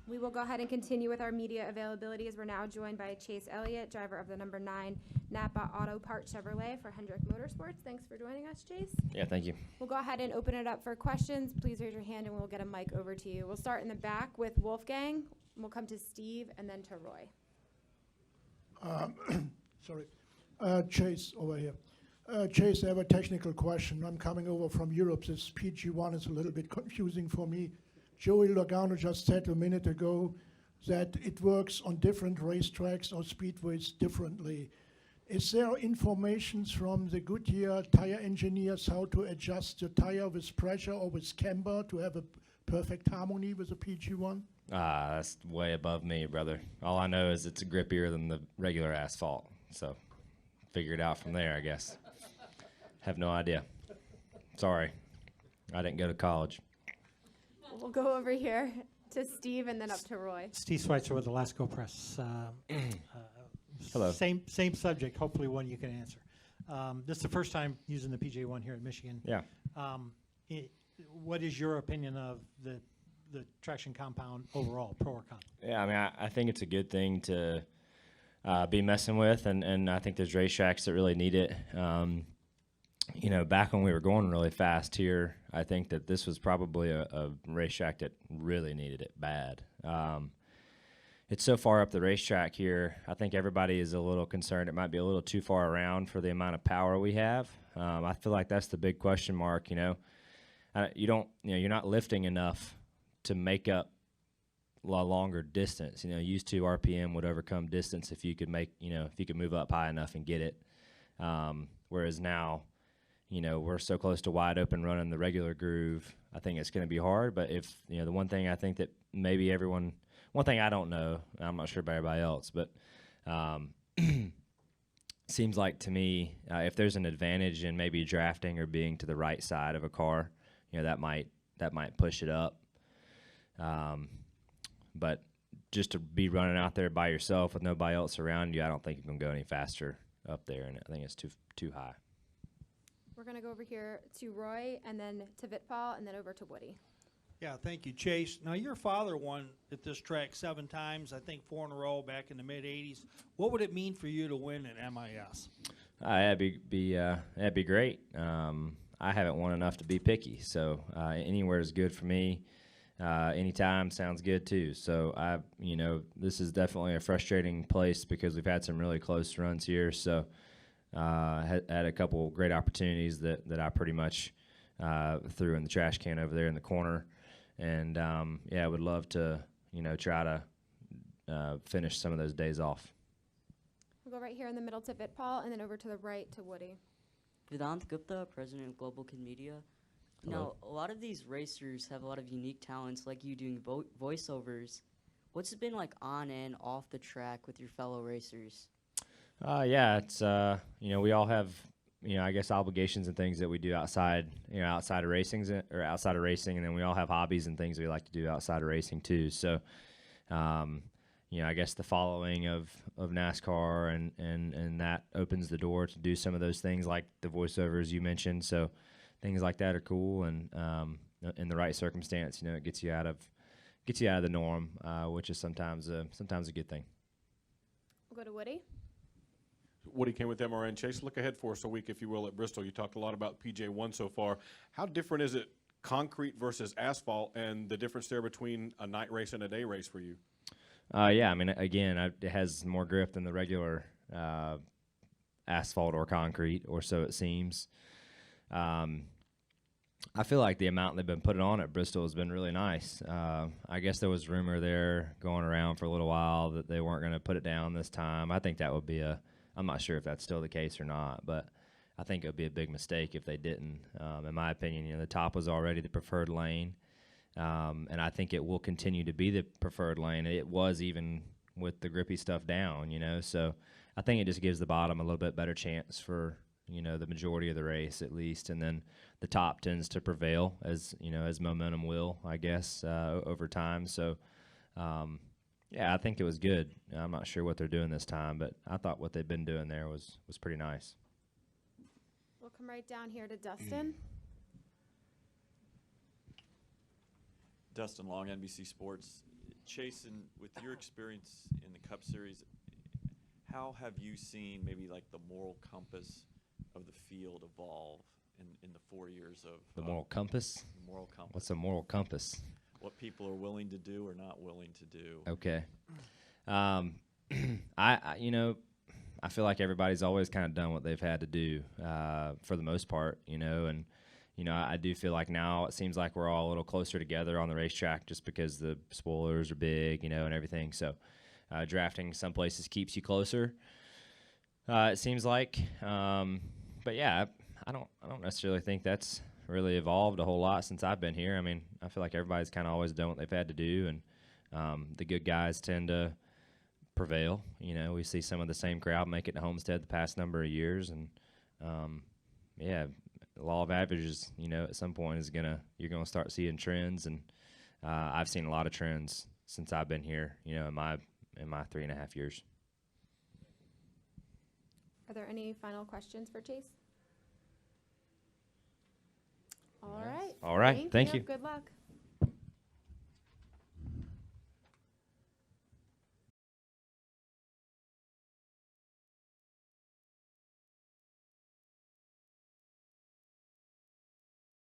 We will go ahead and continue with our media availability as we're now joined by Chase Elliott, driver of the number 9 Napa Auto Parts Chevrolet for Hendrick Motorsports. Thanks for joining us, Chase. Yeah, thank you. We'll go ahead and open it up for questions. Please raise your hand and we'll get a mic over to you. We'll start in the back with Wolfgang. We'll come to Steve and then to Roy. Chase, over here. Chase, I have a technical question. I'm coming over from Europe. This PG1 is a little bit confusing for me. Joey Logano just said a minute ago that it works on different racetracks or speedways differently. Is there information from the Goodyear tire engineers how to adjust the tire with pressure or with camber to have a perfect harmony with the PG1? That's way above me, brother. All I know is it's grippier than the regular asphalt. So figure it out from there, I guess. Have no idea. Sorry. I didn't go to college. We'll go over here to Steve and then up to Roy. Steve Schweitzer with the Lasco Press. Hello. Same subject, hopefully one you can answer. This is the first time using the PJ1 here at Michigan. Yeah. What is your opinion of the traction compound overall, pro or con? Yeah, I mean, I think it's a good thing to be messing with, and I think there's racetracks that really need it. You know, back when we were going really fast here, I think that this was probably a racetrack that really needed it bad. It's so far up the racetrack here, I think everybody is a little concerned it might be a little too far around for the amount of power we have. I feel like that's the big question mark, you know. You're not lifting enough to make up a longer distance. You know, used to RPM would overcome distance if you could move up high enough and get it. Whereas now, you know, we're so close to wide open running the regular groove. I think it's going to be hard. But if, you know, the one thing I think that maybe one thing I don't know, I'm not sure about everybody else, but seems like to me, if there's an advantage in maybe drafting or being to the right side of a car, you know, that might push it up. But just to be running out there by yourself with nobody else around you, I don't think you can go any faster up there, and I think it's too high. We're going to go over here to Roy and then to Vitpal and then over to Woody. Yeah, thank you, Chase. Now, your father won at this track 7 times, I think 4 in a row back in the mid-'80s. What would it mean for you to win at MIS? That'd be great. I haven't won enough to be picky, so anywhere is good for me. Anytime sounds good too. So this is definitely a frustrating place because we've had some really close runs here. So had a couple great opportunities that I pretty much threw in the trash can over there in the corner. And I would love to try to finish some of those days off. We'll go right here in the middle to Vitpal and then over to the right to Woody. Vedant Gupta, president of Global Kid Media. Hello. Now, a lot of these racers have a lot of unique talents, like you doing voiceovers. What's it been like on and off the track with your fellow racers? It's we all have I guess obligations and things that we do outside of racing, and then we all have hobbies and things we like to do outside of racing too. So I guess the following of NASCAR and that opens the door to do some of those things like the voiceovers you mentioned. So things like that are cool, and in the right circumstance, it gets you out of the norm, which is sometimes a good thing. We'll go to Woody. Woody came with MRN. Chase, look ahead for us a week, if you will, at Bristol. You talked a lot about PJ1 so far. How different is it, concrete versus asphalt, and the difference there between a night race and a day race for you? It has more grip than the regular asphalt or concrete, or so it seems. I feel like the amount they've been putting on at Bristol has been really nice. I guess there was rumor there going around for a little while that they weren't going to put it down this time. I think that would be I'm not sure if that's still the case or not, but I think it would be a big mistake if they didn't. In my opinion, the top was already the preferred lane, and I think it will continue to be the preferred lane. It was even with the grippy stuff down, so I think it just gives the bottom a little bit better chance for the majority of the race at least, and then the top tends to prevail as momentum will, I guess, over time. So I think it was good. I'm not sure what they're doing this time, but I thought what they've been doing there was pretty nice. We'll come right down here to Dustin. Dustin Long, NBC Sports. Chase, with your experience in the Cup Series, how have you seen maybe like the moral compass of the field evolve in the 4 years of The moral compass? moral compass? What's a moral compass? What people are willing to do or not willing to do? Okay. I feel like everybody's always kind of done what they've had to do for the most part, and I do feel like now it seems like we're all a little closer together on the racetrack just because the spoilers are big, and everything. So drafting some places keeps you closer. It seems like, but yeah, I don't necessarily think that's really evolved a whole lot since I've been here. I mean, I feel like everybody's kind of always done what they've had to do, and the good guys tend to prevail. We see some of the same crowd make it to Homestead the past number of years, and the law of averages, at some point you're gonna start seeing trends, and I've seen a lot of trends since I've been here, in my 3.5 years. Are there any final questions for Chase? All right. All right, thank you. Good luck.